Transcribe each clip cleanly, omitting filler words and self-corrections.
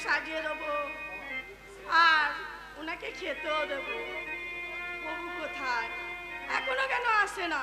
সাজিয়ে দেবো আর ওনাকে খেতেও দেবো। প্রভু কোথায়, এখনো কেন আসে না?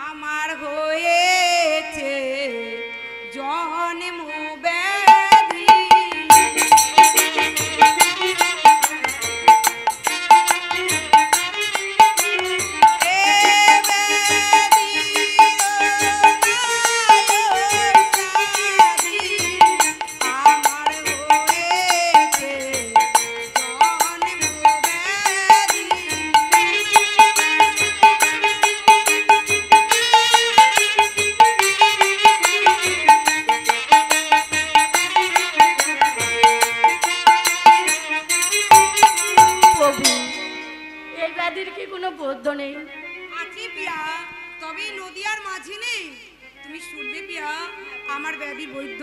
আমার হয়েছে জন্ম আমার ব্যাধি বৈদ্য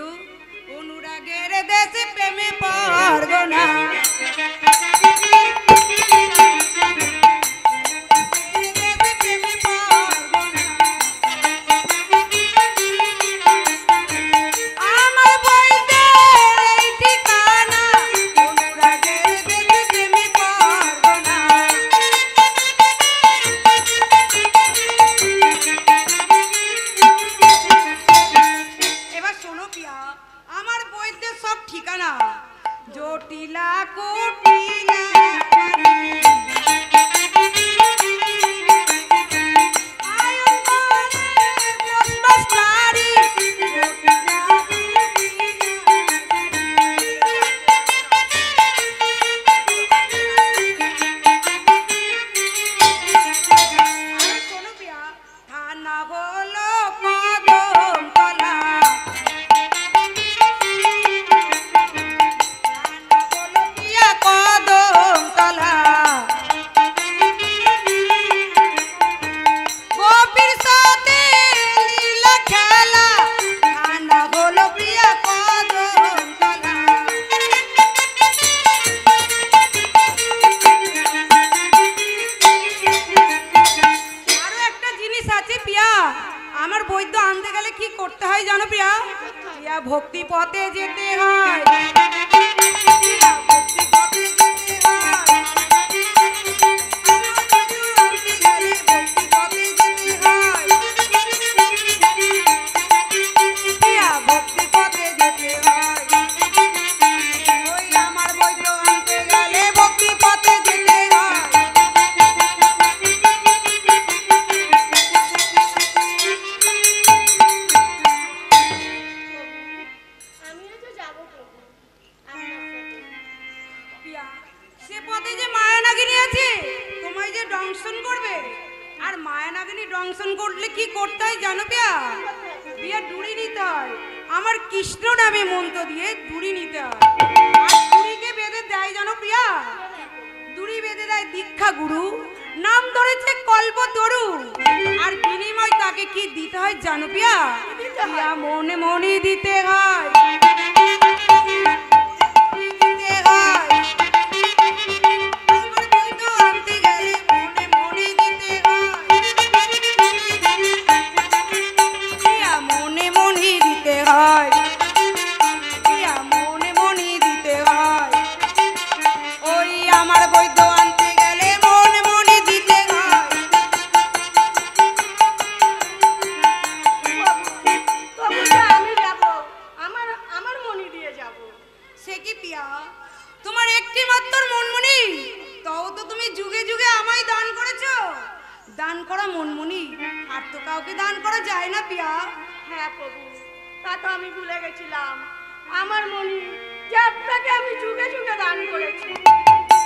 অনুরাগের দেশে প্রেমে পড়ব না কদম তলা যাবো প্রভু আপনার সাথে। প্রিয়া, সে পথে যে মায়া নাগিনী আছে তোমায় যে দংশন করবে, আর মায়া নাগিনী দংশন করলে কি করতে হয় জানো প্রিয়া? প্রিয়া ডুরি নিতে হয়, আমার কৃষ্ণ নামে মন্ত্র দিয়ে ডুরি নিতে হয়। আর ডুরিকে বেঁধে দেয় জানো প্রিয়া? ডুরি বেঁধে দেয় দীক্ষা গুরু, নাম ধরেছে কল্পতরু। আর বিনিময় তাকে কি দিতে হয় জানো প্রিয়া? প্রিয়া মনে মনে দিতে হয়, দিতে হয়। আমার বৈধ আনতে গেলে মনে মনে দিতে হয়, প্রিয়া মনে মনে দিতে হয়, প্রিয়া মনে মনে দিতে হয়। ওই আমার বৈধ আনতে গেলে মনে মনে দিতে হয়। তবু তো আমি যাব, আমার আমার মনি দিয়ে যাব। সে কি প্রিয়া, তোমার একটি মাত্র মনমনি, তাও তো তুমি যুগে যুগে আমায় দান করেছো। দান করা মনমনি আর তো কাউকে দান করা যায় না প্রিয়া। হ্যাঁ প্রভু, তা তো আমি ভুলে গেছিলাম। আমার মনি যে আপনাকে আমি যুগে যুগে দান করেছি।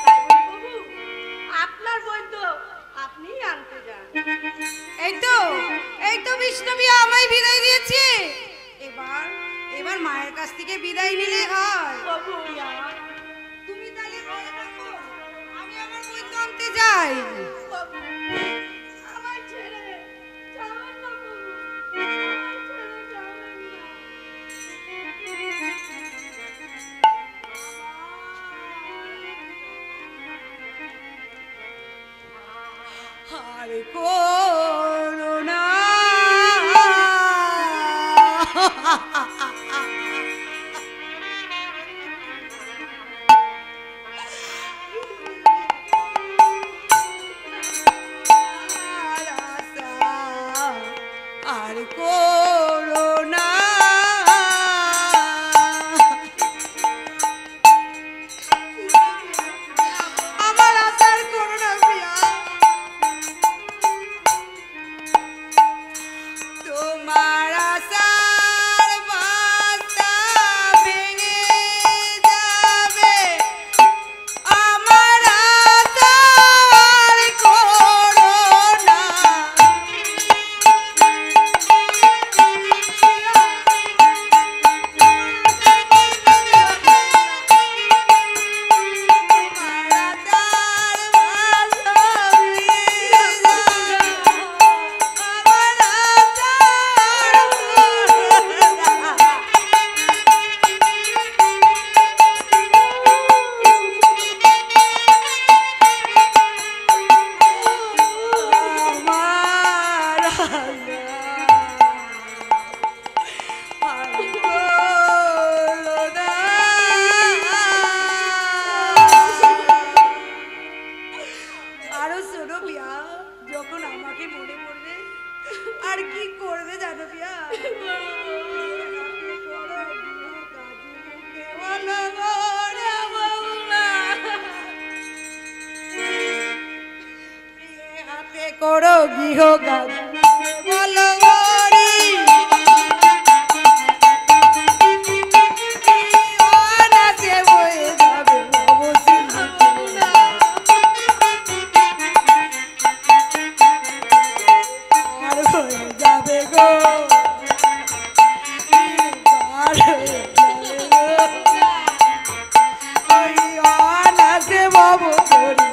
তাই বলি প্রভু, আপনার বৈদ্য আপনিই আনতে যান। এই তো বিষ্ণবী আমায় বিদায় দিয়েছে। এবার এবার মায়ের কাছ থেকে বিদায় নিলে হয়। প্রভু, তুমি তাহলে ঘরে থাকো, আমি আমার বৈদ্য আনতে যাই। প্রভু, আমায় ছেড়ে যাবেন না প্রভু, আমায় ছেড়ে যাবেন না। আর করুণা আর করুণা আমার আশার করুণা প্রিয়া, তোমার আশার বাসা ভেঙে যাবে, আমার আশার করুণা। আরো শোনো পিয়া, যখন আমাকে মনে পড়বে আর কি করবে জানো পিয়া? হাতে করো গৃহ কাজ বলো গরি, অনাসে বয়ে যাবে অবসিদ্ধ, আর হয়ে যাবে গো, আর হয়ে যাবে গো, ওই অনাসে বাবু করি।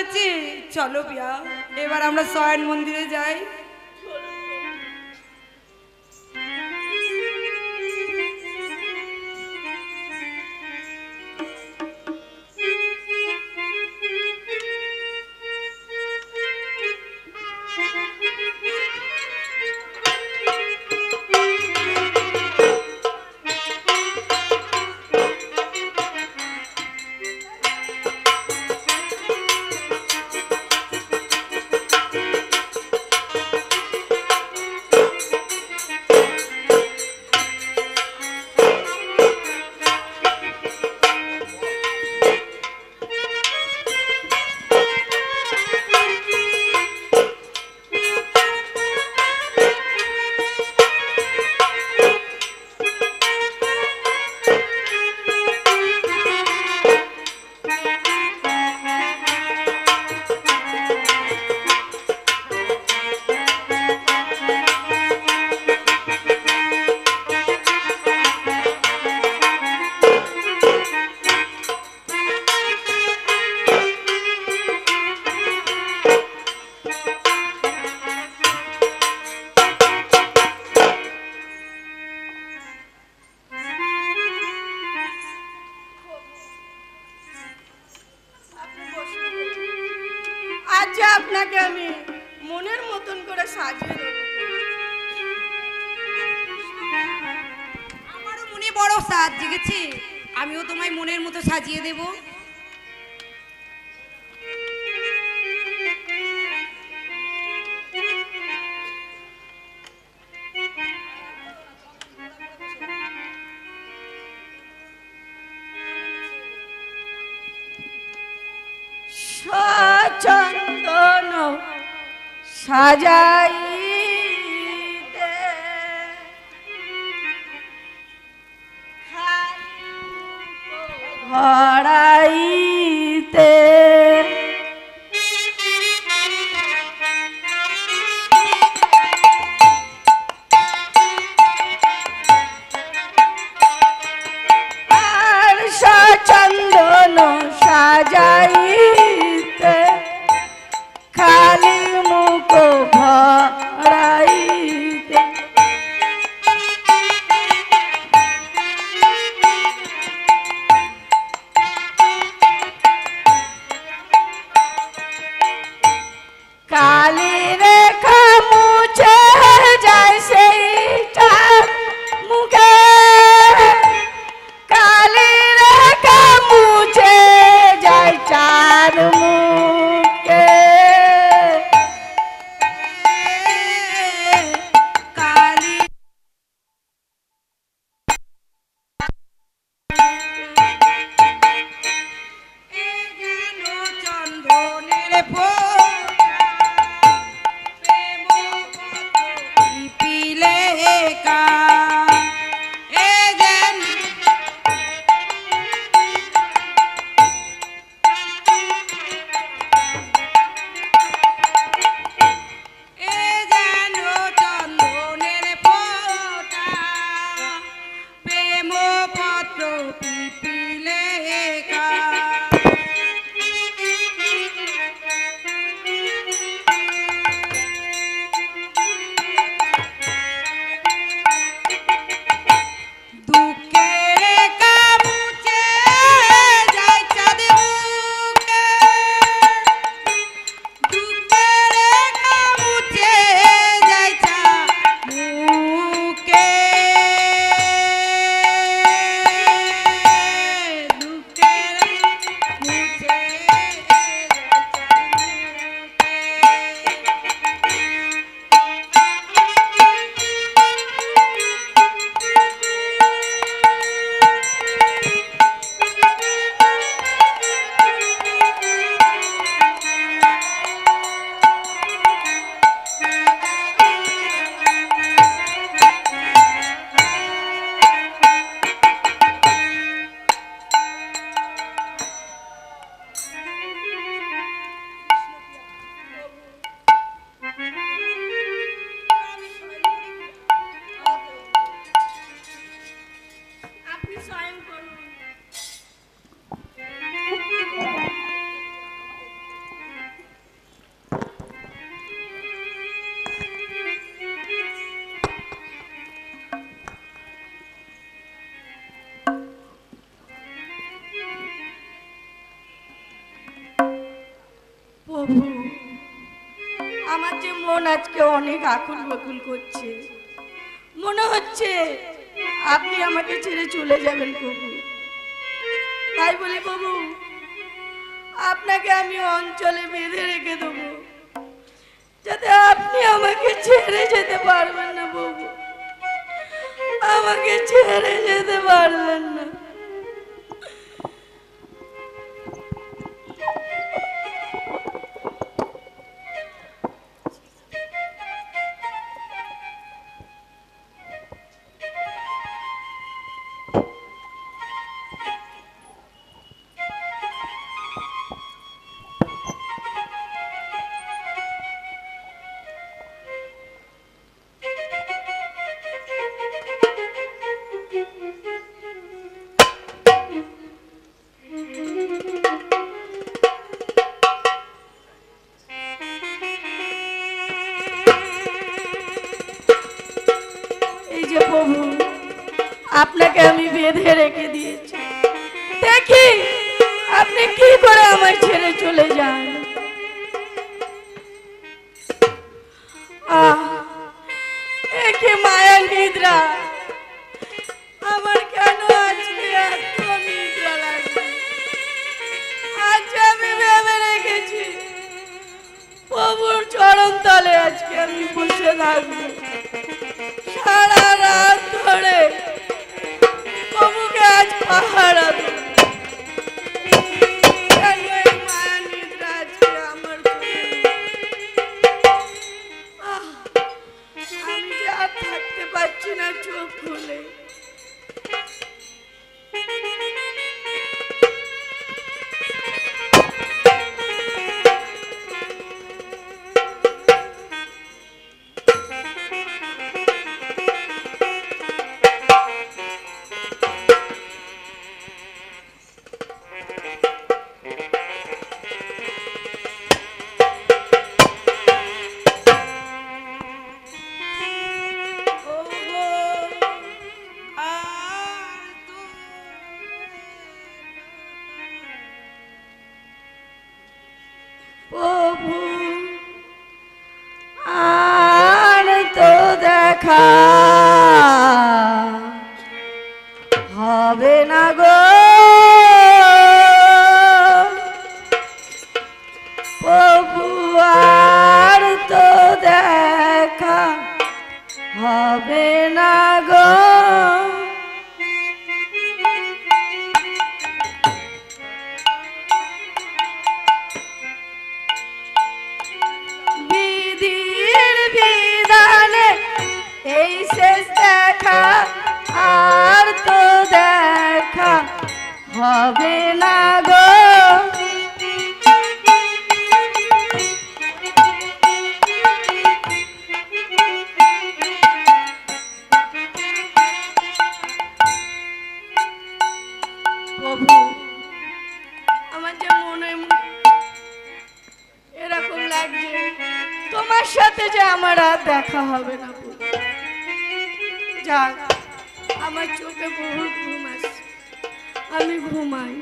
লাগছে। চলো পিয়া, এবার আমরা শয়ন মন্দিরে যাই। আপনাকে আমি মনের মতন করে সাজিয়ে দেবো। আমারও মনে বড় সাজ জেগেছে, আমিও তোমায় মনের মতো সাজিয়ে দেব। চন্দন সাজাইতে ভরাইতে আর চন্দন সাজাইতে খালি মুখ ভরাইতে কালি রেখা মুছে যায় সেইটা মুখে, কালি রেখা মুছে যায় প্রভু, আমার যে মন আজকে অনেক আকুল বাকুল করছে, মনে হচ্ছে আপনি আমাকে ছেড়ে চলে যাবেন প্রভু। তাই বলি প্রভু, আপনাকে আমি অঞ্চলে বেঁধে রেখে দেবো, যাতে আপনি আমাকে ছেড়ে যেতে পারবেন না প্রভু, আমাকে ছেড়ে যেতে পারবেন না। প্রভু, আপনাকে আমি বেঁধে রেখে দিয়েছি, দেখি আপনি কি করে আমায় ছেড়ে চলে যান। একে মায়া নিদ্রা, আমার কেন আজকে এত নিদ্রা লাগবে? আজ আমি ভেবে রেখেছি প্রভুর চরণ তলে আজকে আমি বসে থাকবো, সারা রাত ধরে প্রভুকে আজ পাহারা দেব। মায়া নিদ্রা আজকে আমার, আমি যে আর থাকতে পারছি না চোখ খুলে। প্রভু আর তো দেখা হবে না গো, প্রভু আর তো দেখা হবে না গো। এই শেষ দেখা আর তো দেখা হবে না গো, প্রভু আমার যে মনে এরকম লাগছে তোমার সাথে যে আমার আর দেখা হবে না। যাক, আমার চোখে বহুত ঘুম আসছে, আমি ঘুমাই।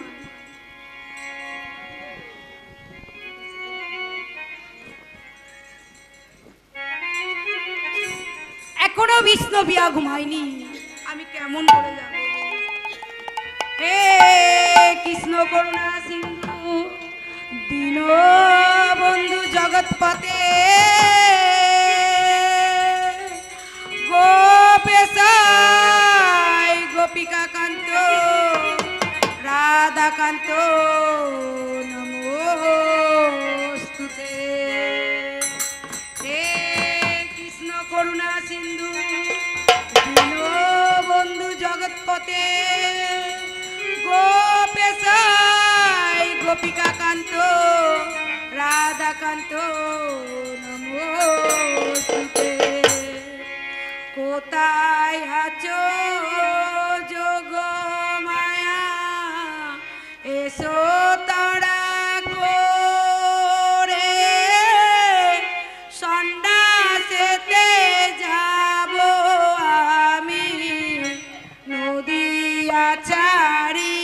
এখনো বিষ্ণবিয়া ঘুমাইনি, আমি কেমন করে যাব? হে কৃষ্ণ করুণা সিন্ধু দীন বন্ধু জগৎপতে, গোপেশাই গোপিকা কান্ত রাধাকান্ত নমোস্তুতে। হে কৃষ্ণ করুণা সিন্ধু দীন বন্ধু জগৎপতে, গোপেশাই গোপিকা কান্ত রাধাকান্ত নমোস্তুতে। কোথায় আছো যোগ মায়া, এসো তারা করে সন্ন্যাসেতে যাব আমি নদিয়া ছাড়ি।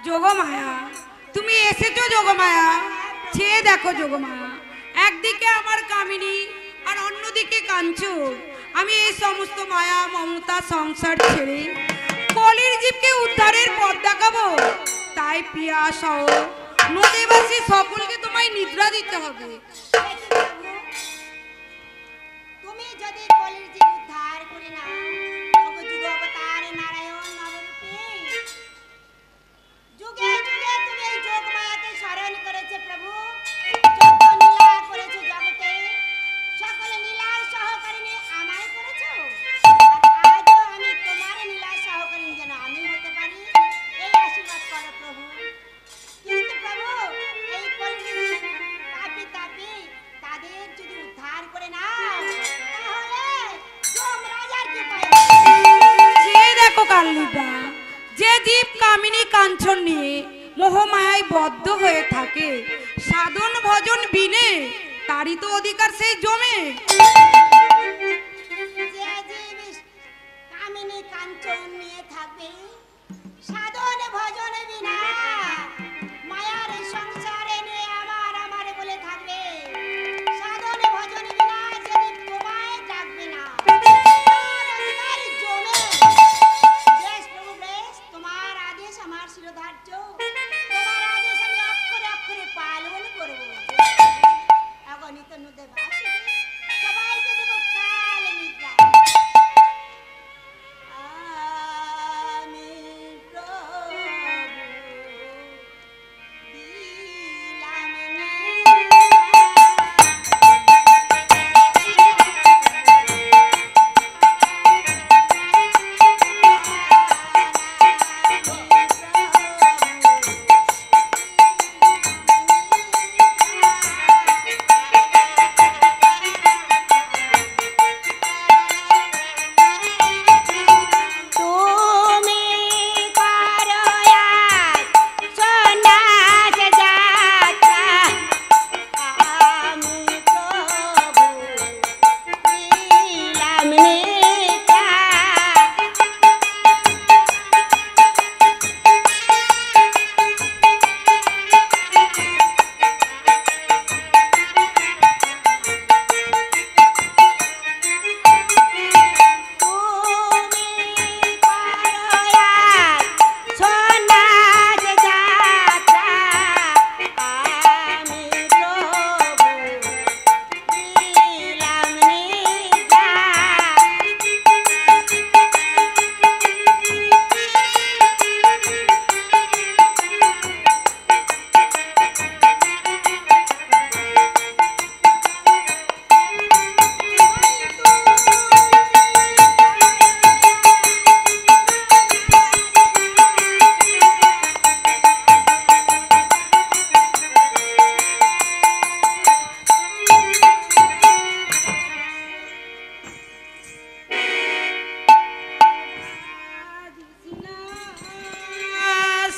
যোগমায়া, তুমি এসেছো যোগমায়া। চেয়ে দেখো যোগমায়া, একদিকে আমার কামিনী আর অন্যদিকে কাঞ্চন। আমি এই সমস্ত মায়া মমতা সংসার ছেড়ে কলির জীবকে উদ্ধারের পথ দেখাবো। তাই পিয়া সহ নদীবাসী সকলকে তোমায় নিদ্রা দিতে হবে। তুমি যদি কলির জীব উদ্ধার করে না, তবে যুগ অবতার নারায়ণ নবরূপে যুগে যুগে তুমি এই যোগ মায়াকে স্মরণ করেছে প্রভু। যত লীলা করেছো জগতে, সকল লীলার সহকারিণী আমায় করেছো। আর আজও আমি তোমার লীলার সহকারিণী যেন আমি হতে পারি, এই আশীর্বাদ করো প্রভু। কিন্তু প্রভু, এই কলির পাপী তাপী তাদের যদি উদ্ধার করে নাও, তাহলে যমরাজার কি পায়? চেয়ে দেখো কালিকা, যে জীব কামিনী কাঞ্চন নিয়ে মোহমায়ায় বদ্ধ হয়ে থাকে, সাধন ভজন বিনে তারই তো অধিকার সেই জমে। যে জীব কামিনী কাঞ্চন নিয়ে থাকবে, সাধন ভজন বিনা মায়ার সংসারে নিয়ে আমার আমার বলে থাকবে, সাধন ভজন বিনা যদি তোমায় ডাকবে না, তার অধিকার জমে। বেশ প্রভু বেশ, তোমার আদেশ আমার শিরোধার্য, তোমার আদেশ আমি অক্ষরে অক্ষরে পালন করব। অগণিত নদে ভাসবে, সবাইকে দেব কাল নিদ্রা। আমি প্রভু দিলাম তুমি করো আজ সোনার যাত্রা, আমি প্রভু দিলাম নিদ্রা। তুমি করো আজ সোনার যাত্রা, আমি প্রভু দিলাম নিদ্রা।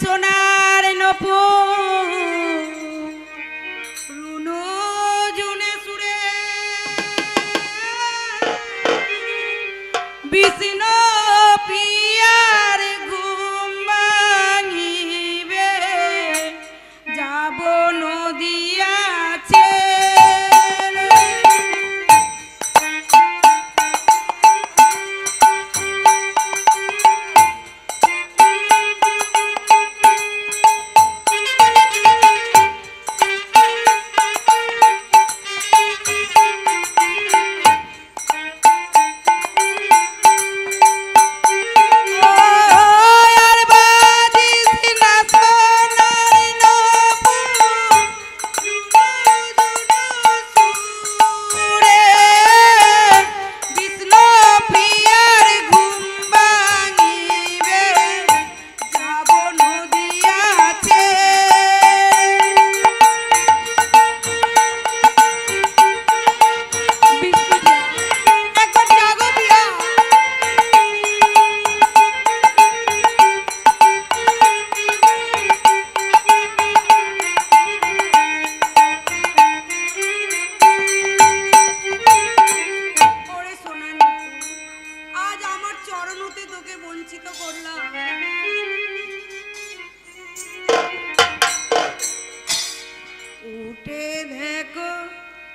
সোনার নপুর রুনো জুনে সুরে বিষ্ণ পিয়ার ঘুম ভাঙিবে, যাব নদিয়া ছেড়ে।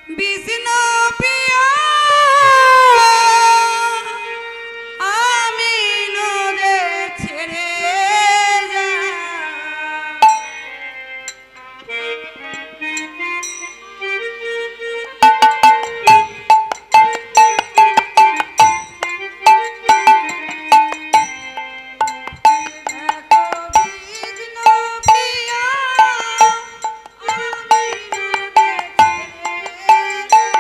বিষ্ণু প্রিয়া আমি নদে ছেড়ে যাই। বিষ্ণু প্রিয়া আমি নদে ছেড়ে যাই।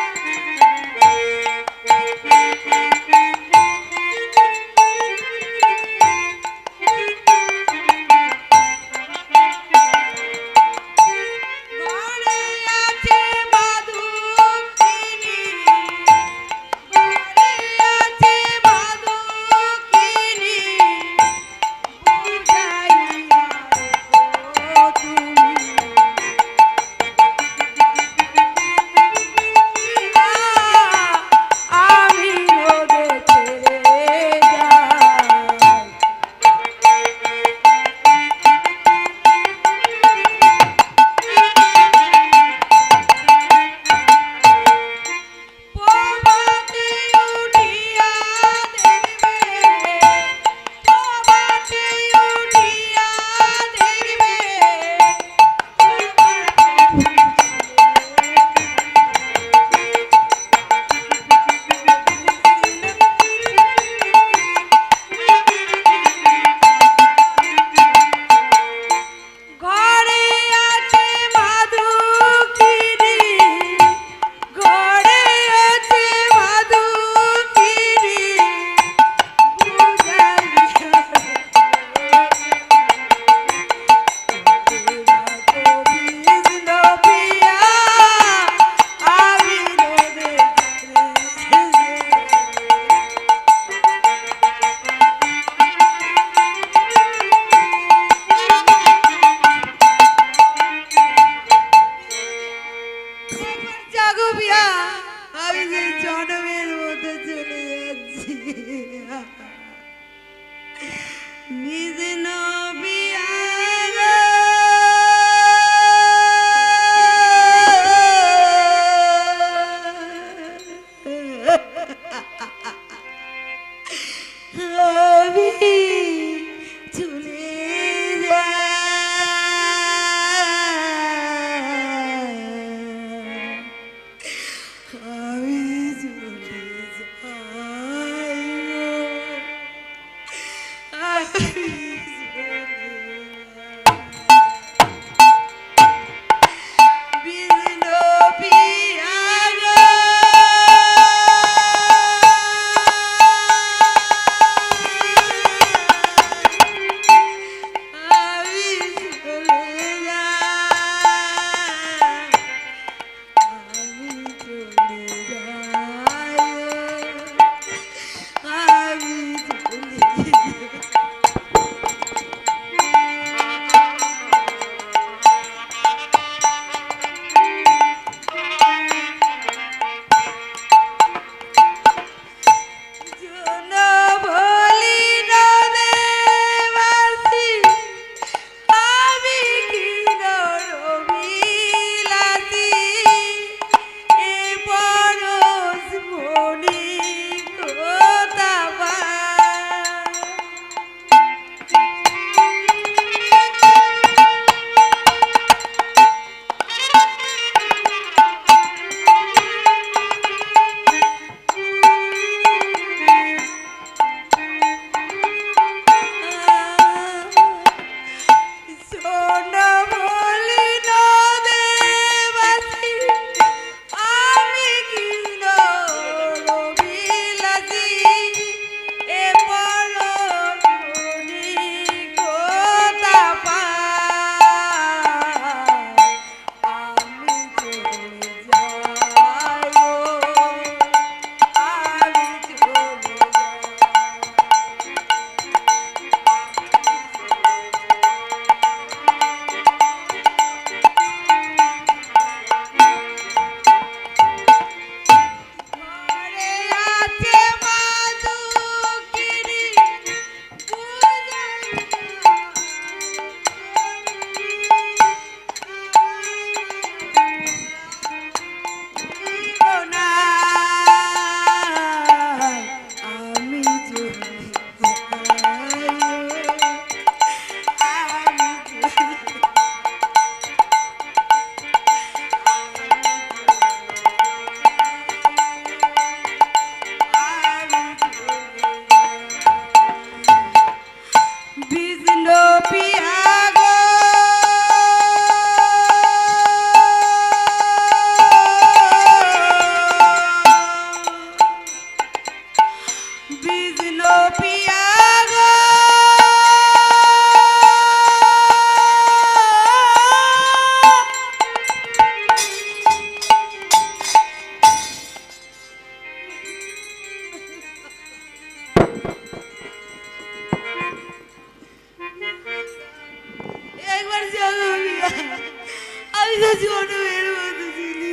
আমি তো জন্মের মতো ছিলি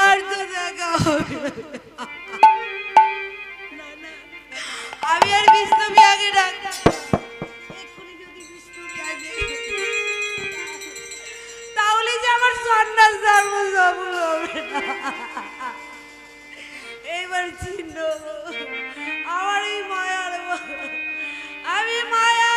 আর তো দেখা হবে না না আমি আর বিষ্ণু বিয়াকে ডাকতাম এক্ষুনি যদি বিষ্ণু বিয়াকে তাহলে যে আমার সন্ন্যাস ধর্ম সফল হবে না এইবার চিহ্ন আমার এই মায়ার আমি মায়া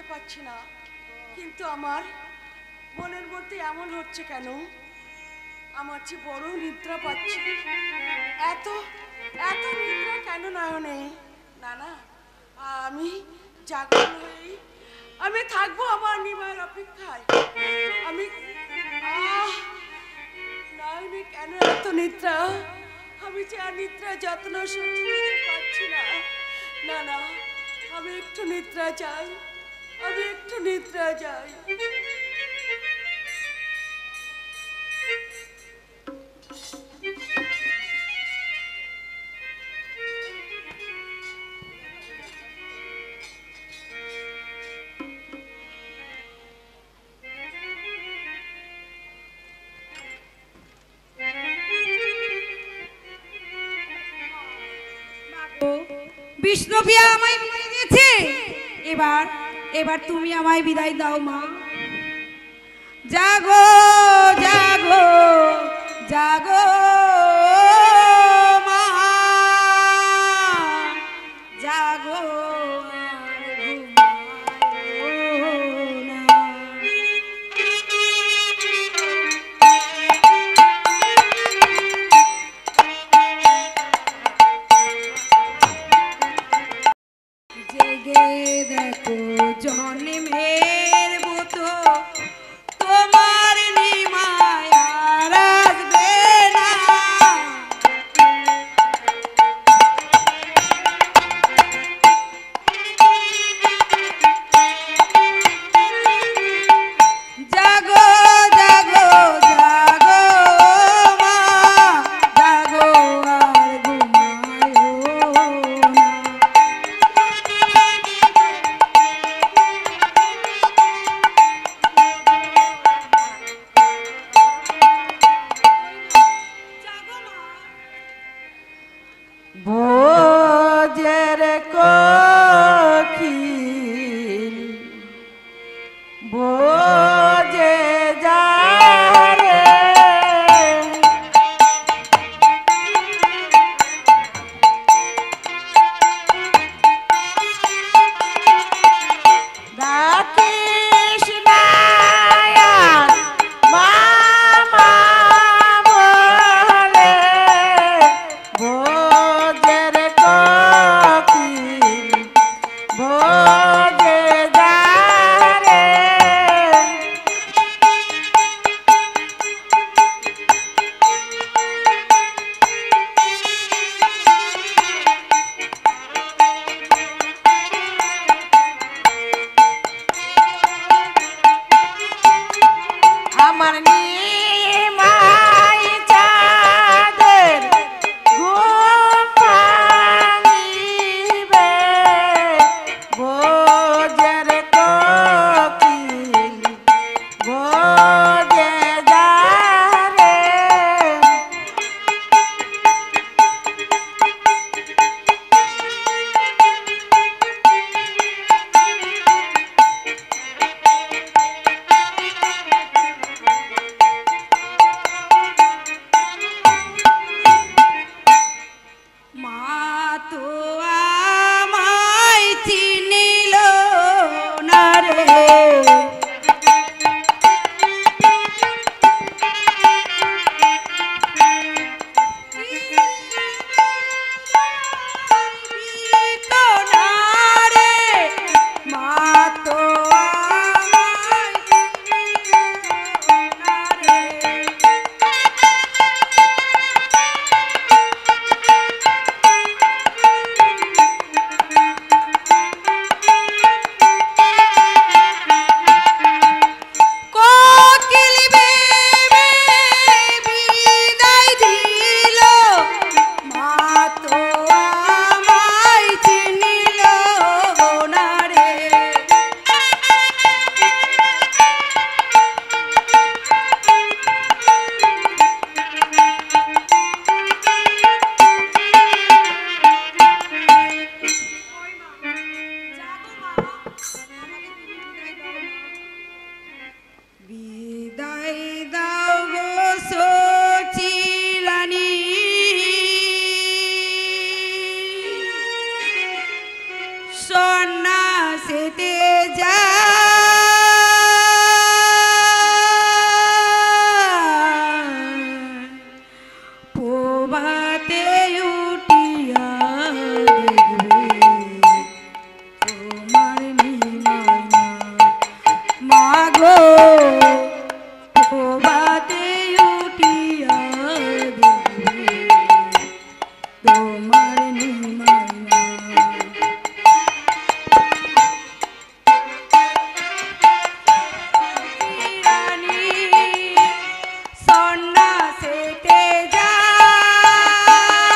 পারছি না, কিন্তু আমার মনের মধ্যে এমন হচ্ছে কেন, আমার যে বড় নিদ্রা পাচ্ছি। এত এত নিদ্রা কেন নয়নে? না না, আমি জাগ্রত হয়েই আমি থাকবো আমার নিমায়ের অপেক্ষায়। আমি নয়নে কেন এত নিদ্রা? আমি যে আর নিদ্রা যত্ন সহ্য করতে পারছি না। না না, আমি একটু নিদ্রা চাই, আমি একটু নিদ্রা চাই। বিষ্ণুপ্রিয়া আমায় বিদায় দিয়েছে, এবার এবার তুমি আমায় বিদায় দাও মা। জাগো জাগো জাগো মা জাগো আর ঘুমায়ো না। জেগে দেখো জন্মের মতো তোমার নিমায় আর আসবে না। জাগো জাগো জাগো মা জাগো আর ঘুমায়ো না। ভোজের কোকিল ভোজে যারে ডাকিস না আর মামা বলে ভোজের কোকিল ভোজে যারে আমার নিমাই চাঁদের ঘুম ভাঙিবে ভোজের কোকিল ভোজে যারে মা তো আমায় চিনিল না রে। তো না রে মা তো আমায় চিনিল না রে। কোকিল ভেবে বিদায় দিল মা তো আমায় চিনিল না রে। বিদায় দাও গো সচিরানী সন্ন্যাসীতে যা প্রভাতে উঠিয়া দেখবে তোমার নিমায়া মাগো প্রভাতে উঠিয়া দেখবে তোমার নিমায়া। রানী সন্ন্যাসীতে যায়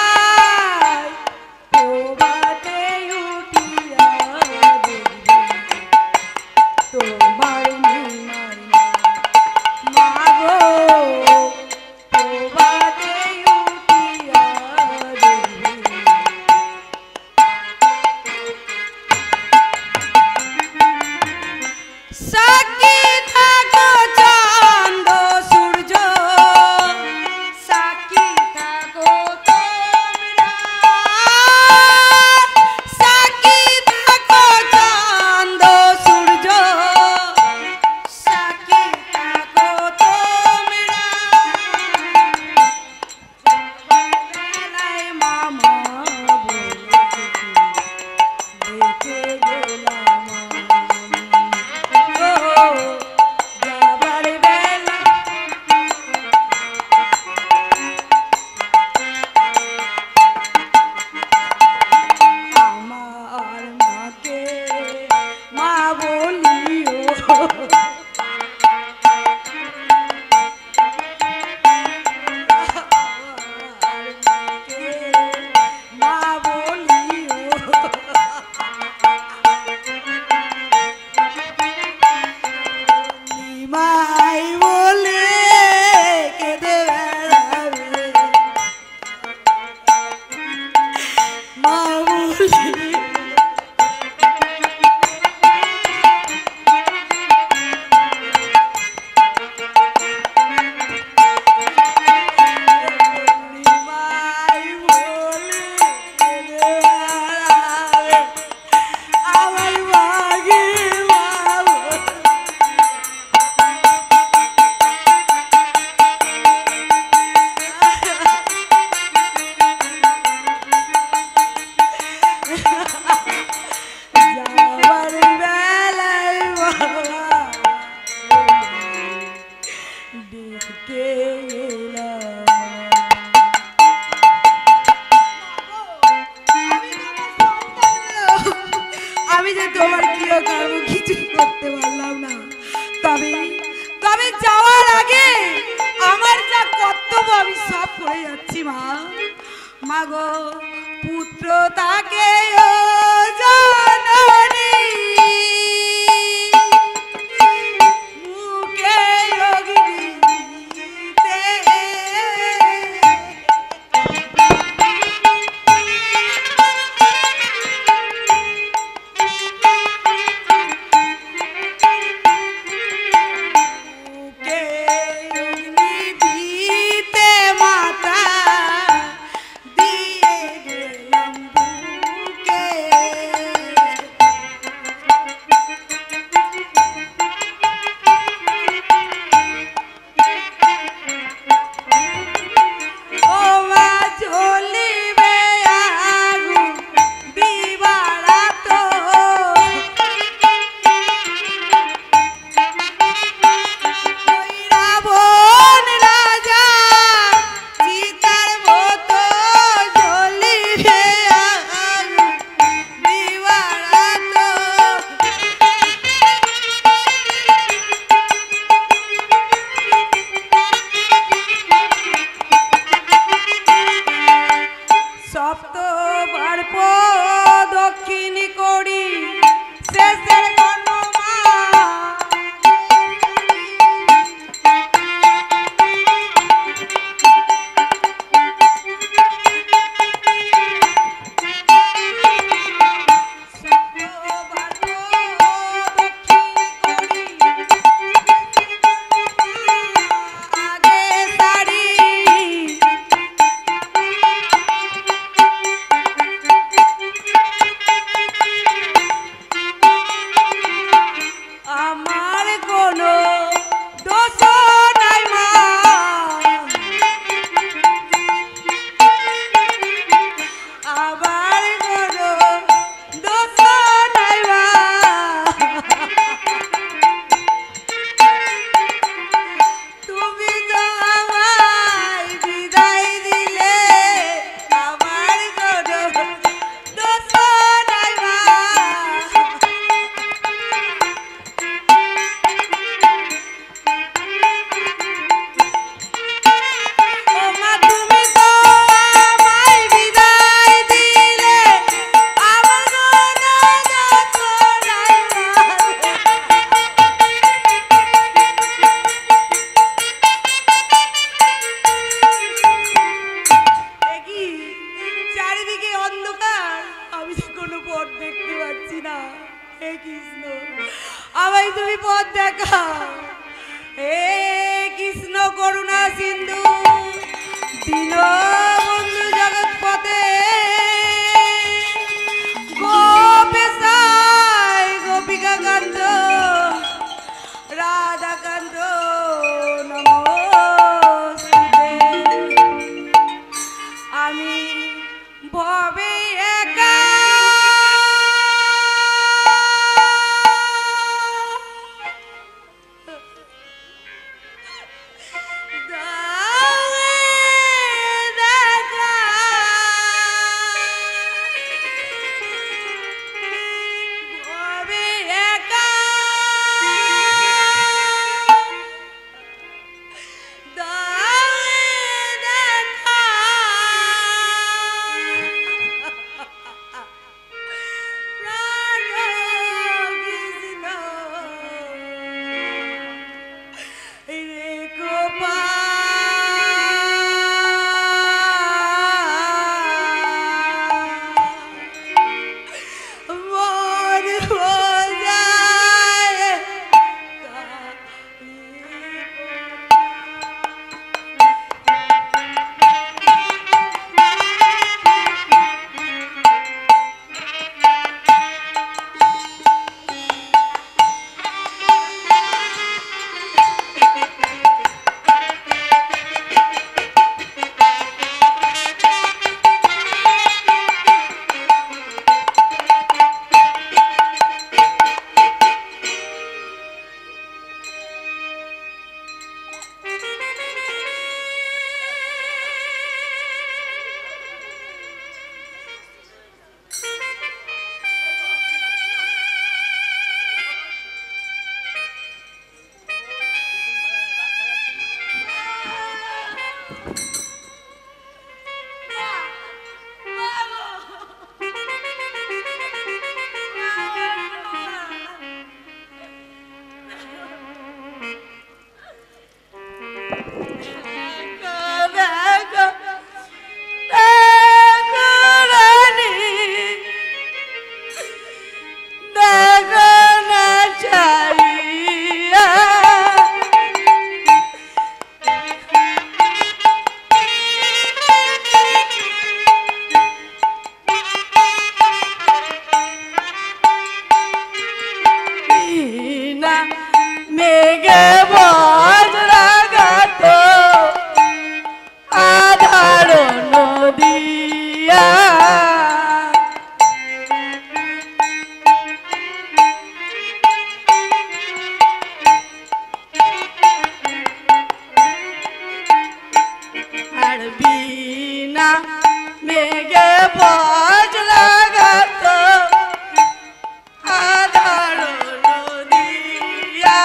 কিছুই করতে পারলাম না। তবে তবে যাওয়ার আগে আমার যা কর্তব্য আমি সব করে যাচ্ছি মা। মাগো পুত্র তাকে ও জননী মুখে অগ্নি দিতে। মুখে অগ্নি দিতে মাতা দিয়ে গেলাম বুকে। ও মা জ্বলিবে আগুন দিবারাত, ওই রাবণ রাজা সীতার মতো জ্বলিবে আগুন দিবারাত। সপ্তবার দক্ষিণী করি শেষের গণমা। সপ্তবার দক্ষিণী করি আগে সারি। আমার কোনো দোষ নাই মা, আমার কোনো দোষ নাই মা। তুমি তো আমায় বিদায় দিলে, আমার কোনো দোষ নাই মা। ও মা তুমি তো আমায় বিদায় দিলে, আমার কোনো দোষ নাই মা। দেখি চারিদিকে অন্ধকার, আমি তো কোনো পথ দেখতে পাচ্ছি না। হে কৃষ্ণ আমায় তুমি পথ দেখাও। হে কৃষ্ণ করুণা সিন্ধু দীনবন্ধু জগৎপতে, গোপেশায় গোপিকা কান্ত রাধাকান্ত নমস্তুতে। আমি ভবে একা দা ছাড়বি না মেঘে বজ লাগাতো আধার নদিয়া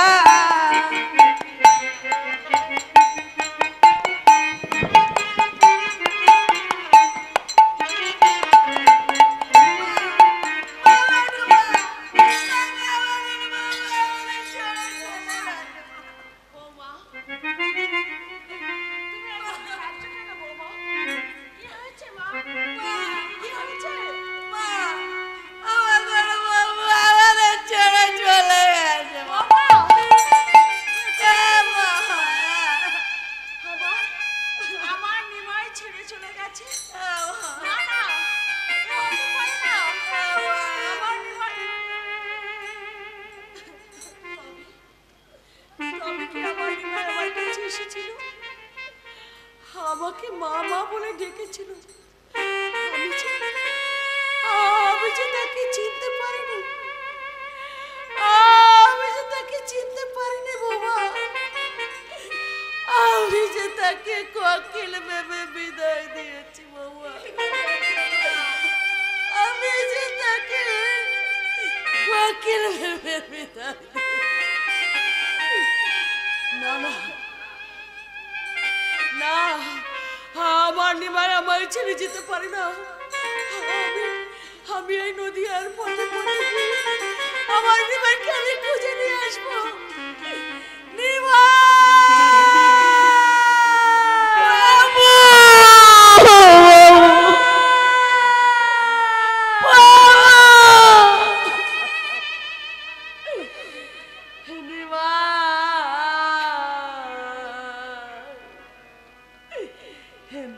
আমার নিমাই ছেড়ে চলে গেছে। না না, এ হতে পারে না। আমার নিমাই তবে কি আমার নিমাই আমার কাছে এসেছিল, আমাকে মা মা বলে ডেকেছিল। আমি যে তাকে চিনতে পারিনি, আমি যে তাকে চিনতে পারিনি বাবা। আমি যে তাকে কোকিল ভেবে বিদায় দিয়েছি বাবা। আমি যে তাকে কোকিল ভেবে বিদায় দিয়েছি। না না না, আমার নিমাই আমায় ছেড়ে যেতে পারে না। আমি এই নদীয়ার পথে পথে আমার নিমাইকে আমি খুঁজে নিয়ে আসবো।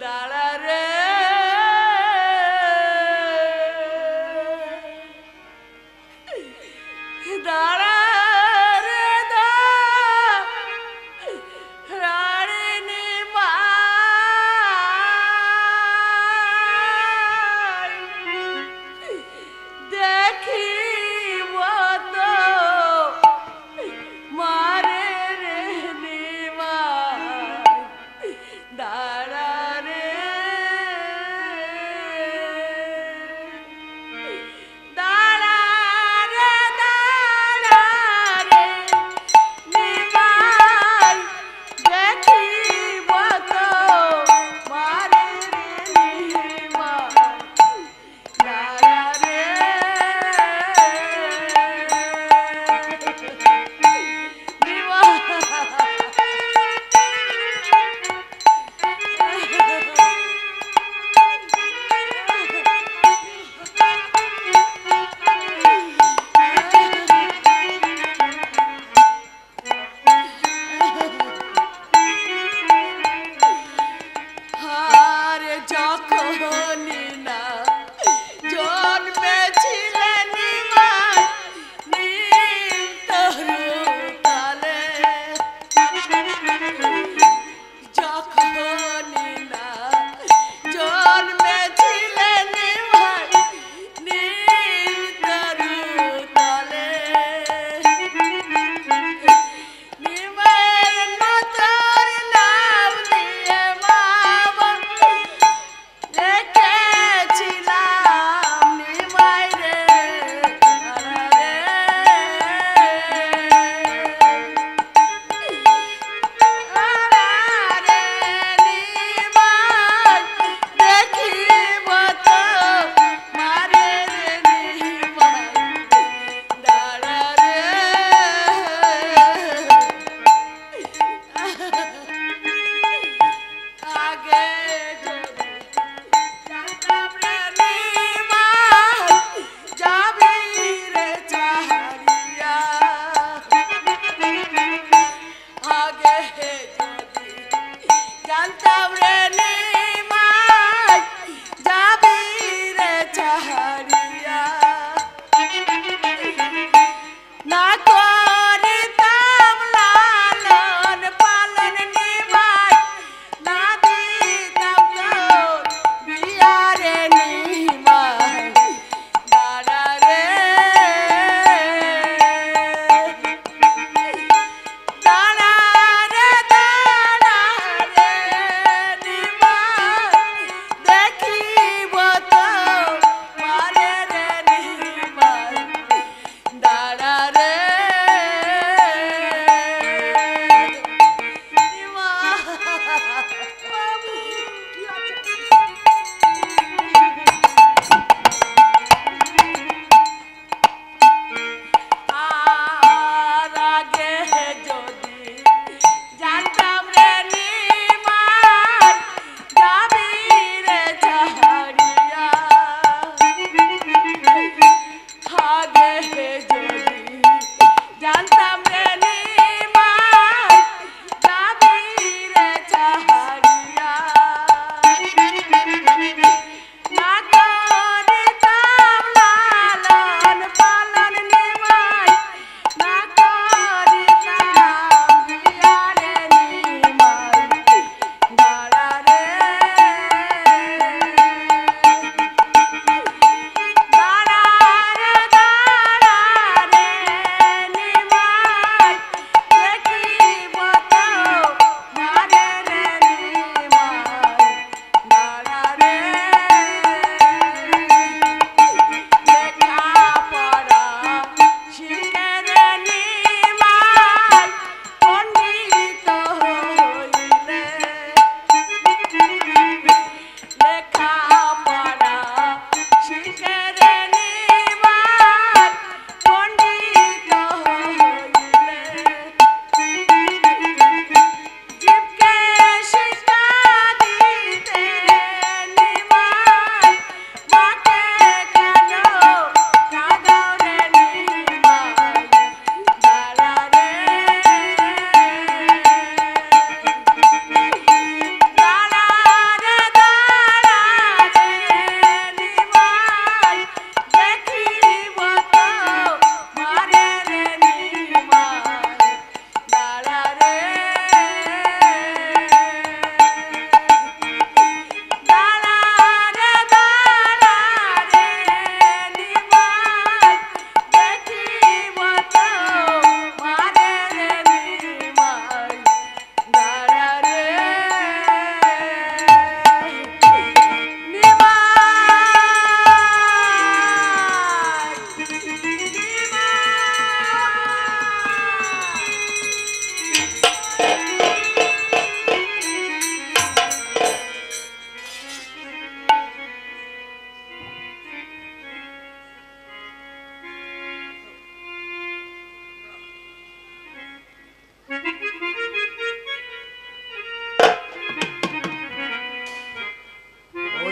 দাঁড়া রে দাঁড়া রে রানী মা দেখি তো মারে রে নিমা দাঁড়া রে দাঁড়া রে দাঁড়া রে নিমাই দেখিব তো মারে রে নিমাই দাঁড়া রে হারে যখনই না জন্মেছিলেন নিমাই নীল তরুতালে, যখনই না জন্মেছিলেন নিমাই নীল তরুতালে, নিমাইয়ের নতুন নাম দিয়ে বাবা রেখেছিলাম নিমাই রে নিমাই দেখিব তো মারে রে নিমাই দাঁড়া রে আগে যদি জানতাম রে নিমাই যাবি রে চাহারিয়া, আগে যদি জানতাম রে নিমাই যাবি রে চাহারিয়া, না করিতাম লালন পালন নিমাই, না দিতাম তোর বিয়া রে নিমাই দাঁড়া রে দাঁড়া রে দাঁড়া রে নিমাই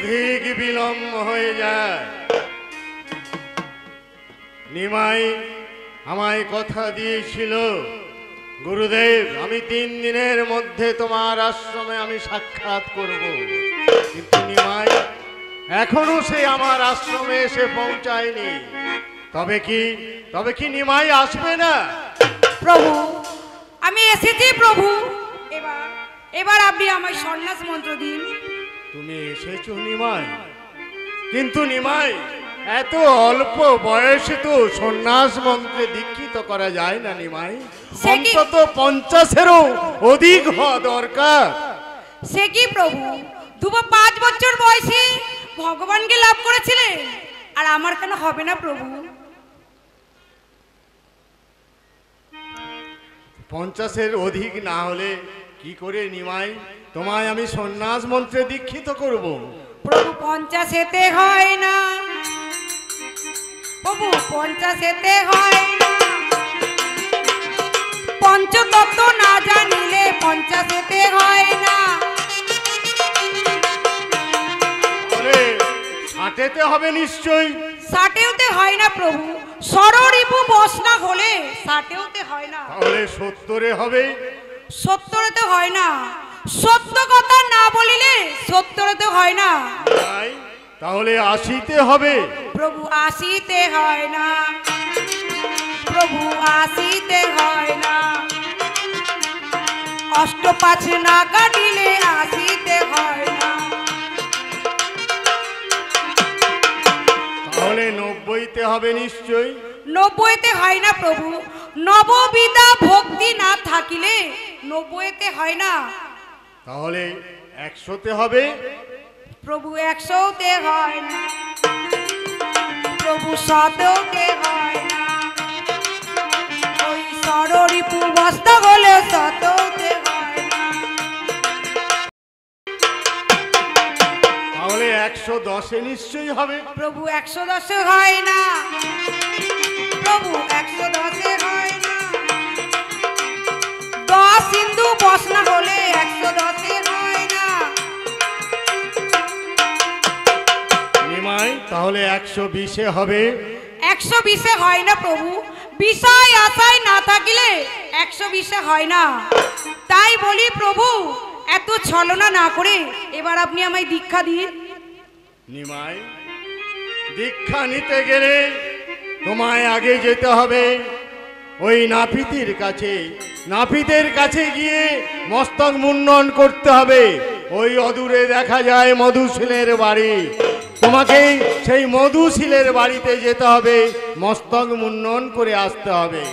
অধিক বিলম্ব হয়ে যায়। নিমাই আমায় কথা দিয়েছিল, গুরুদেব আমি 3 দিনের মধ্যে তোমার আশ্রমে আমি সাক্ষাৎ করব, কিন্তু নিমাই এখনো সে আমার আশ্রমে এসে পৌঁছায়নি। তবে কি নিমাই আসবে না? প্রভু আমি এসেছি প্রভু, এবার আপনি আমায় সন্ন্যাস মন্ত্র দিন। তুমি এসেছো নিমাই, কিন্তু নিমাই এত অল্প বয়সে তো সন্ন্যাস মন্ত্রে দীক্ষিত করা যায় না নিমাই, অন্তত 50-এরও অধিক হওয়া দরকার। সে কি প্রভু, 5 বছর বয়সে ভগবানকে লাভ করেছিলেন, আর আমার কেন হবে না প্রভু? 50-এর অধিক না হলে কি করে নিমাই তোমায় আমি সন্ন্যাস মন্ত্রে দীক্ষিত করব? প্রভু 50-এতে হয় না প্রভু, 50-এতে হয় না। পঞ্চতত্ত্ব না জানিলে 50-এতে হয় না। 60-এতে হবে নিশ্চয়। 60-এতে হয় না প্রভু, ষড়রিপু বশ না হলে 60-এতে হয় না। তাহলে 70-এ হবে? 70-এতে হয় না, সত্য কথা না বলিলে 70-এতে হয় না। তাহলে 80-তে হবে? প্রভু 80-তে হয় না, প্রভু 80-তে হয় না। 8-5 না কাটিলে 80-তে হয় না। তাহলে 90-তে হবে নিশ্চয়? 90-তে হয় না প্রভু, নববিধা ভক্তি না থাকিলে 90-তে হয় না। তাহলে 100-তে হবে? প্রভু 100-তে হয় না, প্রভু 100-তে হয় না। ওই ষড়রিপু বস্তা হলে 100-তে হয় না। তাহলে 110-এ নিশ্চয়ই হবে? প্রভু 110-এ হয় না, প্রভু 110-এ হয় না। 10 সিন্ধু বস না হলে 110-এ হয় না। নিমাই তাহলে 120-এ হবে? 120-এ হয় না প্রভু, বিষয় আশায় না থাকিলে 120-এ হয় না। তাই বলি প্রভু, এত ছলনা না করে এবার আপনি আমায় দীক্ষা দিন। নিমাই দীক্ষা নিতে গেলে তোমায় আগে যেতে হবে ওই নাপিতের কাছে। নাপিতের কাছে গিয়ে মস্তক মুন্ডন করতে হবে। ওই অদূরে দেখা যায় মধুশীলের বাড়ি, তোমাকে সেই মধুশীলের বাড়িতে যেতে হবে, মস্তক মুন্ডন করে আসতে হবে।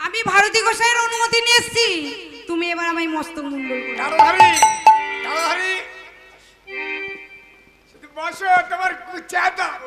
আমি ভারতী গোসাইয়ের অনুমতি নিয়ে এসেছি, তুমি এবার আমায় মস্তক মুন্ডন করো। বসো, তোমার কুচা দাও।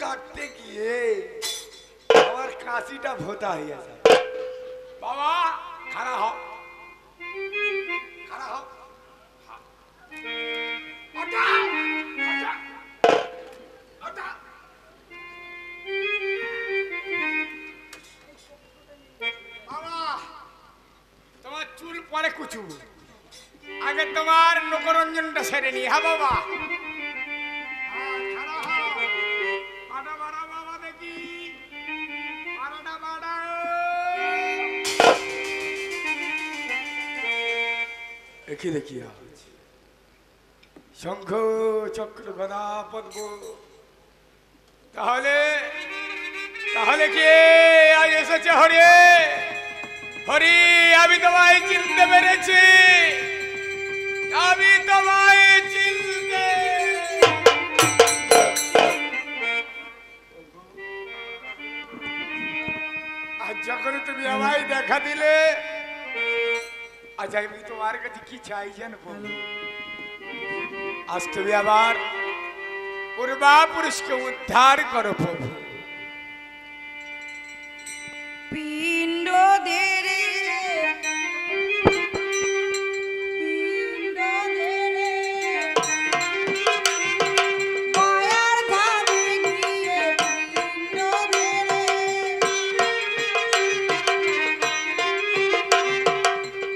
কাটতে গিয়ে আমার কাশিটা ভোতা হয়ে গেছে। বাবা খাড়া হও, খাড়া হও। ওঠা, ওঠা, ওঠা। বাবা তোমার চুল পরে কুচু, আগে তোমার লোকরঞ্জনটা সেরে নি। হ্যাঁ বাবা, হ্যাঁ, খাড়া হও। বাড়া বাড়া বাবা দেখি, বাড়াটা বাড়া। দেখি দেখি আজ শঙ্খ চক্র গদা পদ্ম, তাহলে তাহলে কে আজ এসেছে? হরি হরি, আমি তোমায় চিনতে পেরেছি, আমি তোমায় চিনতে। আজ যখন তুমি আমায় দেখা দিলে, আজ আমি তোমার কাছে কি চাই জানো প্রভু? আজ তুমি আবার পূর্বাপুরুষকে উদ্ধার করো প্রভু। পিণ্ড দে রে, পিণ্ড দে রে, মায়ার ধামে গিয়ে পিণ্ড দে রে।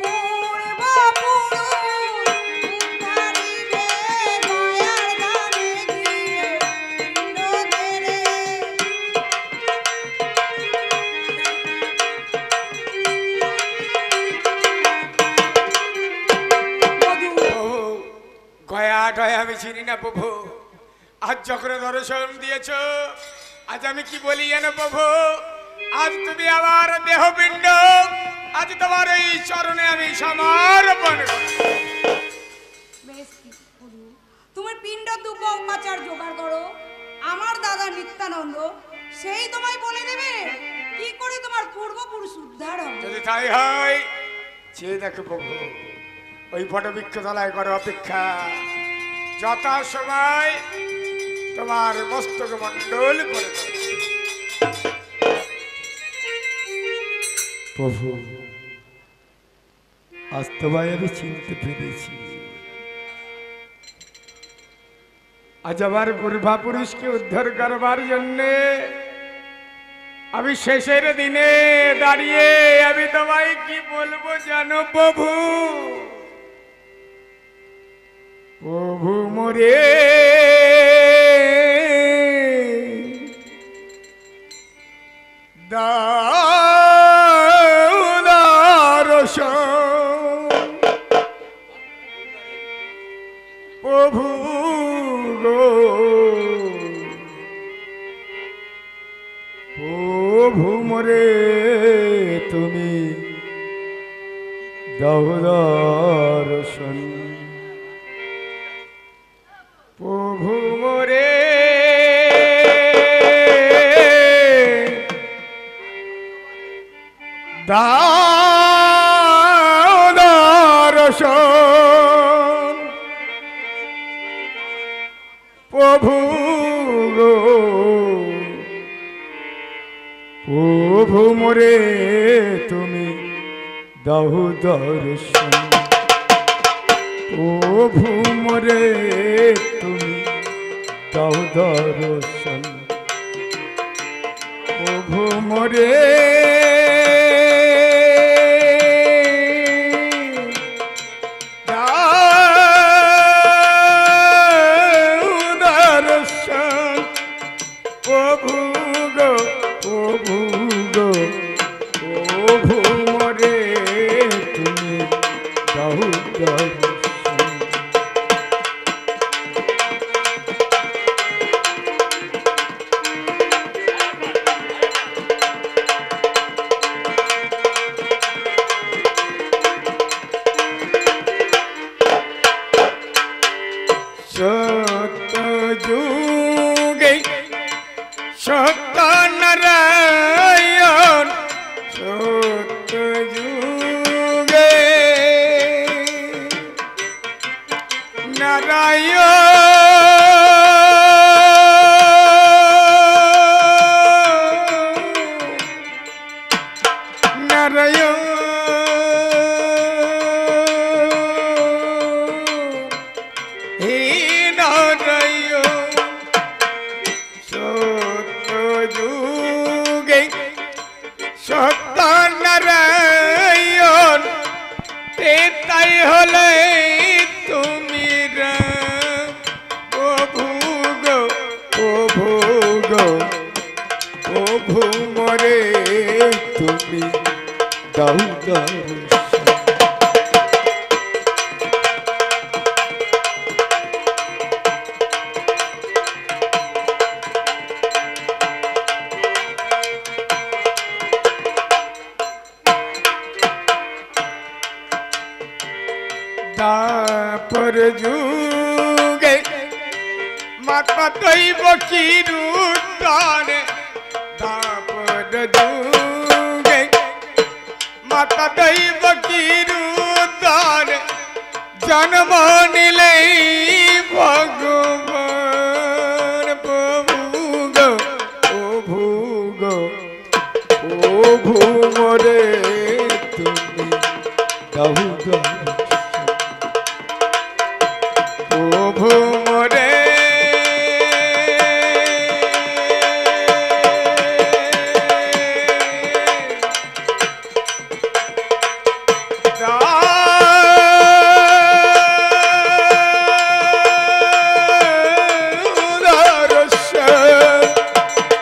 পূর্বপুরুষ উদ্ধারিবে, মায়ার ধামে গিয়ে পিণ্ড দে রে। প্রভু গয়া টয়া আমি চিনি না প্রভু, আজ যখন দর্শন দিয়েছ, আজ আমি কি বলি জানো প্রভু? আজ তুমি আমার দেহপিণ্ড আজ তোমার এই চরণে আমি সমর্পণ করি। বেশ কি করু, তোমার পিণ্ড দুব্ব উপাচার জোগাড় করো। আমার দাদা নিত্যানন্দ সেই তোমায় বলে দেবে কি করে তোমার পূর্বপুরুষ উদ্ধার হবে। যদি তাই হয় চেয়ে দেখো প্রভু, ওই বটবৃক্ষ তলায় করো অপেক্ষা, যথা সময় তোমার মস্তক মণ্ডল করে দেব। প্রভু আজ তোমায় আমি চিনতে পেরেছি, আজ আমার পূর্বাপুরুষকে উদ্ধার করবার জন্যে আমি শেষের দিনে দাঁড়িয়ে আমি তোমায় কি বলবো জানো প্রভু? প্রভু মোরে প্রভু গো, প্রভু মোরে তুমি দাও দর্শন, প্রভু মোরে দাও দর্শন, প্রভু গো, প্রভু মোরে তুমি দাও দর্শন, প্রভু মোরে তুমি দাও দর্শন, প্রভু মোরে দাও দর্শন, প্রভু গো, প্রভু গো, প্রভু মোরে তুমি দাও দর্শন। সত্য যুগে সত্য নারায়ণ, সত্য যুগে নারায়ণ সত্য যুগে সত্যনারায়ণ তাই হলে তুমি প্রভু গো প্রভু গো প্রভু মরে তুমি দাও দর্শন। তারপর যুগে মাতা দৈব কি রূপে তারপর যুগে মাতা দৈব কি রূপে জন্ম নিলে ভগবান প্রভু গো প্রভু গো প্রভু মরে তুমি দাও প্রভু মরে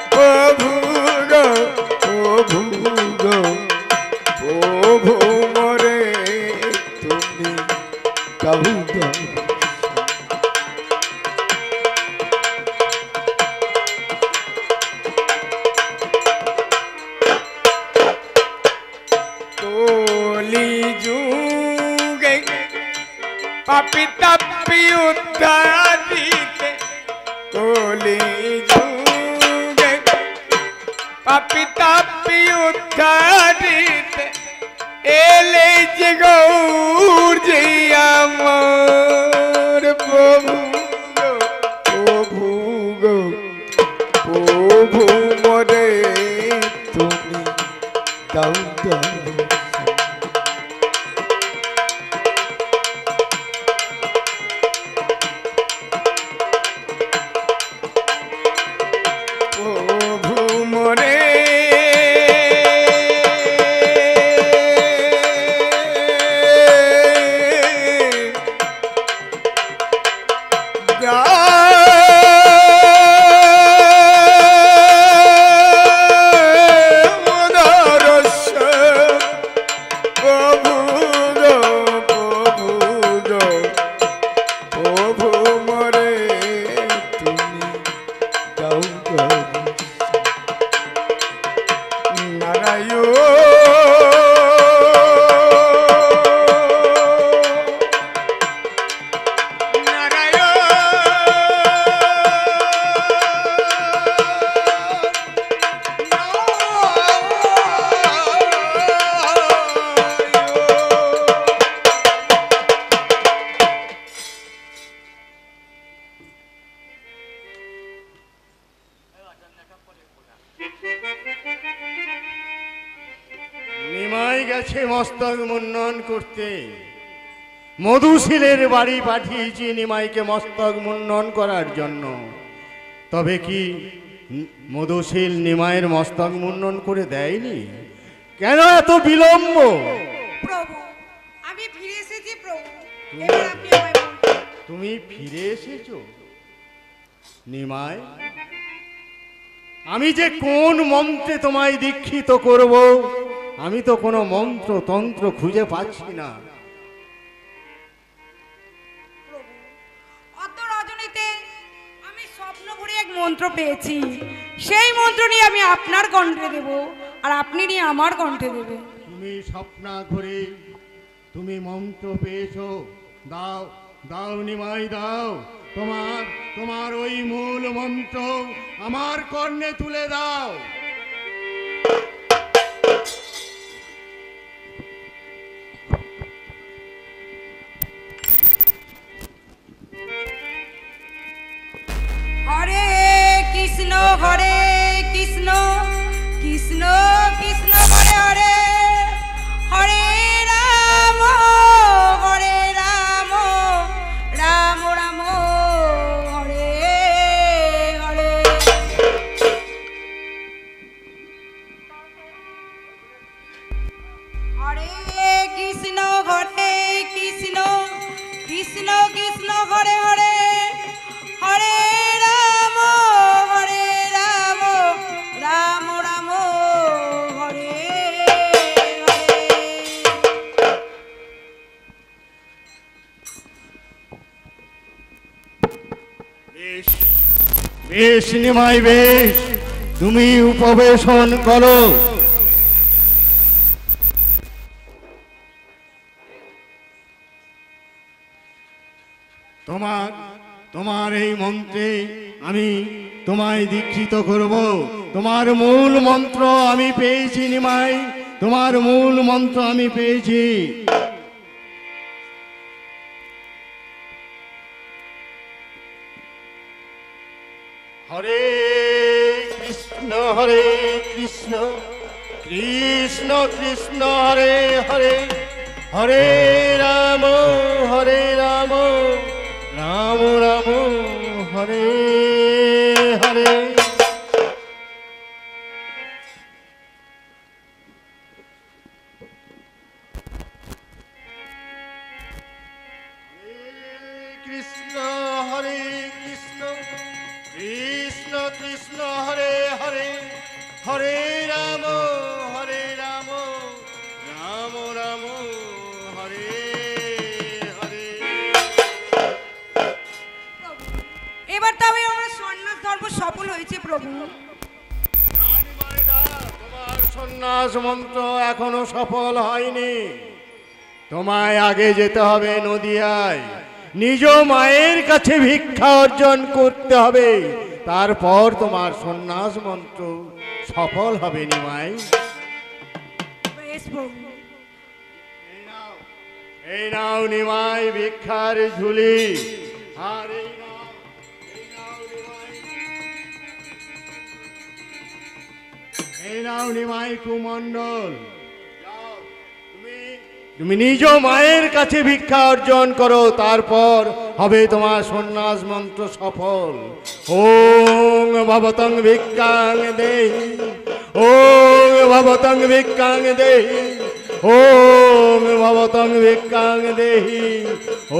প্রভু গো প্রভু গো প্রভু মরে তুমি দাও কলি যুগে পাপি তাপি উদ্ধার দিতে কলি যুগে পাপি তাপি উদ্ধার দিতে এলে যে গৌর যে আমার প্রভু গো প্রভু গো প্রভু মরে তুমি দাও প্রভু মরে নিমাই গেছে মস্তক মুন্ডন করতে। মধুশীলের বাড়ি পাঠিয়েছি নিমাইকে মস্তক মুন্ডন করার জন্য। তবে কি মধুশীল নিমাইয়ের মস্তক মুন্ডন করে দেয়নি? কেন এত বিলম্ব? প্রভু আমি ফিরে এসেছি প্রভু, এবার আপনি আমায় বলুন। তুমি ফিরে এসেছো নিমাই? আমি যে কোন মন্ত্রে তোমায় দীক্ষিত করব, আমি তো কোনো মন্ত্র তন্ত্র খুঁজে পাচ্ছি না। অত রজনীতে আমি স্বপ্ন ভরে এক মন্ত্র পেয়েছি, সেই মন্ত্র নিয়ে আমি আপনার কণ্ঠে দেব, আর আপনি নিয়ে আমার কণ্ঠে দেবেন। তুমি স্বপ্না ঘুরে তুমি মন্ত্র পেয়েছো, দাও দাও নিমাই দাও, তোমার তোমার ওই মূল মন্ত্র আমার কর্ণে তুলে দাও। হরে কৃষ্ণ কৃষ্ণ কৃষ্ণ কৃষ্ণ হরে হরে, হরে রাম রাম রাম হরে হরে। বেশ নিমাই বেশ, তুমি উপবেশন করো। তোমার এই মন্ত্রে আমি তোমায় দীক্ষিত করব। তোমার মূল মন্ত্র আমি পেয়েছি নিমাই, তোমার মূল মন্ত্র আমি পেয়েছি। হরে কৃষ্ণ কৃষ্ণ কৃষ্ণ হরে হরে, হরে রাম রাম রাম হরে হরে। কৃষ্ণ হরে কৃষ্ণ কৃষ্ণ কৃষ্ণ হরে হরে, হরে রাম রাম রাম হরে হরে। এবার তবে আমার সন্ন্যাস ধর্ম সফল হয়েছে প্রভু। তোমার সন্ন্যাস মন্ত্র এখনো সফল হয়নি। তোমায় আগে যেতে হবে নদিয়ায়, নিজ মায়ের কাছে ভিক্ষা অর্জন করতে হবে, তারপর তোমার সন্ন্যাস মন্ত্র সফল হবে নিমাই। বেশ প্রভু। এই নাও নিমাই ভিক্ষার ঝুলি, আর এই নাও নিমাই, এই নাও নিমাই কুমণ্ডল। তুমি নিজ মায়ের কাছে ভিক্ষা অর্জন করো, তারপর হবে তোমার সন্ন্যাস মন্ত্র সফল। ওং ভবতং ভিক্ষাং দেহি, ওং ভবতং ভিক্ষাং দেহি, ওং ভবতং ভিক্ষাং দেহি,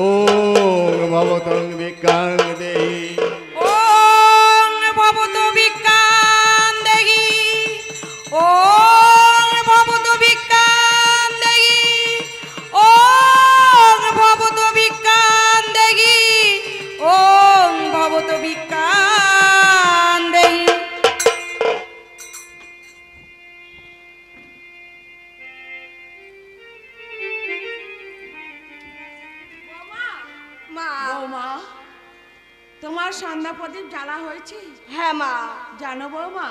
ওং ভবতং ভিক্ষাং দেহি। ওং ভবতু ভিক্ষাং দেহি, ওং ভবতু ভিক্ষাং দেহি, ওং ভবতু ভিক্ষাং দেহি, ওং ভবতু ভিক্ষাং দেহি। মা, বৌমা, তোমার সন্ধ্যা প্রদীপ জ্বালা হয়েছে? হ্যাঁ মা। জানো বৌমা,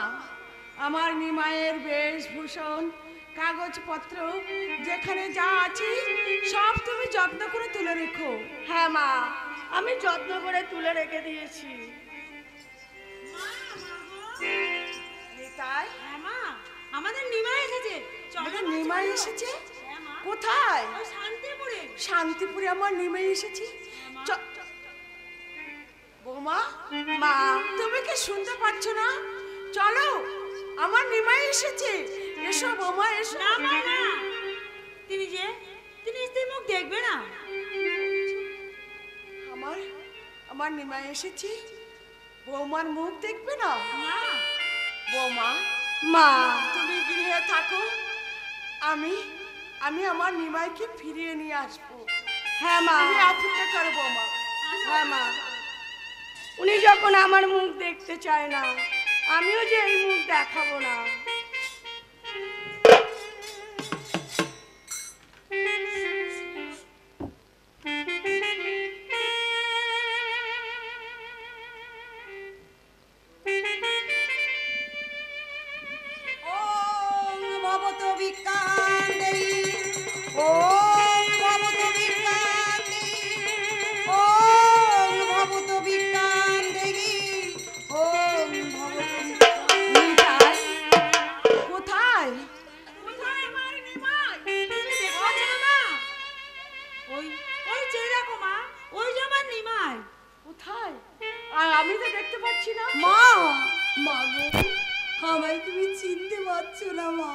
আমার নিমায়ের বেশভূষণ, কাগজপত্র যেখানে যা আছে সব তুমি যত্ন করে তুলে রেখো। হ্যাঁ মা, আমি যত্ন করে তুলে রেখে দিয়েছি। তাই হ্যাঁ মা, আমাদের নিমাই এসেছে। আমাদের নিমাই এসেছে? কোথায়? শান্তিপুরে। শান্তিপুরে আমার নিমাই এসেছে। বৌমা, মা, তুমি কি শুনতে পাচ্ছ না? চলো, আমার নিমাই এসেছে। এসো বৌমা, এসো। না মা না, তিনি স্ত্রীর মুখ দেখবে না। আমার নিমাই এসেছে, বৌমার মুখ দেখবে না? বৌমা, মা, তুমি গৃহে থাকো, আমি আমার নিমাইকে ফিরিয়ে নিয়ে আসবো। হ্যাঁ মা, তুমি অপেক্ষা করো বৌমা। হ্যাঁ মা। উনি যখন আমার মুখ দেখতে চায় না, আমিও যে এই মুখ দেখাবো না। ওং ভবতু ভিক্ষাং দেহি, ওং ভবতু ভিক্ষাং দেহি, ওং ভবতু ভিক্ষাং দেহি, ওং ভবতু ভিক্ষাং দেহি। নিতাই, কোথায়? কোথায় আমার নিমাই? তুমি দেখতে পাচ্ছ না মা? ওই যে দেখো মা, ওই যে আমার নিমাই। কোথায়? আর আমি তো দেখতে পাচ্ছি না। মা, মা গো, আমায় তুমি চিনতে পারছো না মা?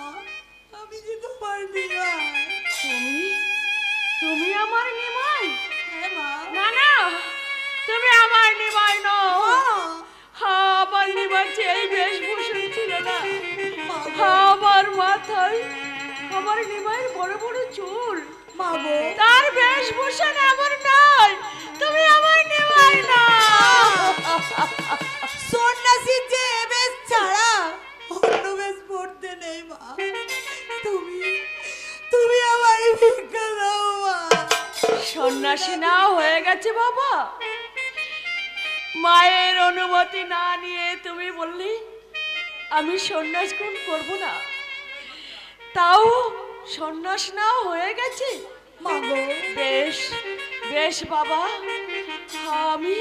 আমি যে তোমার নিমাই। তুমি আমার নিমাই? হ্যাঁ মা। না না, তুমি আমার নিমাই নও। আমার নিমাই যে এই বেশভূষণ ছিল না। আমার মাথায় আমার নিমাইয়ের বড় বড় চুল। মাগো, তার বেশভূষণ এমন নয়। তুমি আমার নিমাই না। শোন না সন্ন্যাসী না হয়ে গেছে বাবা? মায়ের অনুমতি না নিয়ে তুমি বললে আমি সন্ন্যাস গ্রহণ করবো না, তাও সন্ন্যাস না হয়ে গেছে। মাগো বেশ বেশ বাবা, আমি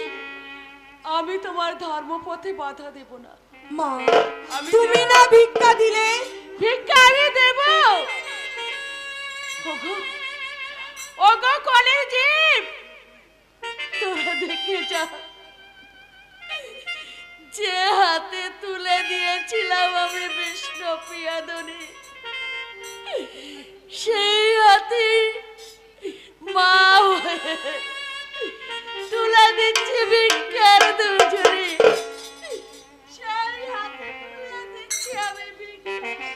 আমি তোমার ধর্মপথে বাধা দেব না। মা, আমি তুমি না ভিক্ষা দিলে? ভিক্ষা আমি দেব। ওগো ওগো কলের জীব, তোরা দেখে যা, যে হাতে তুলে দিয়েছিলাম আমি বিষ্ণু প্রিয়াদনী, সেই হাতে মা হয়ে তুলে দিচ্ছি ভিক্ষার দুজনে, সেই হাতে তুলে দিচ্ছি আমি ভিক্ষা।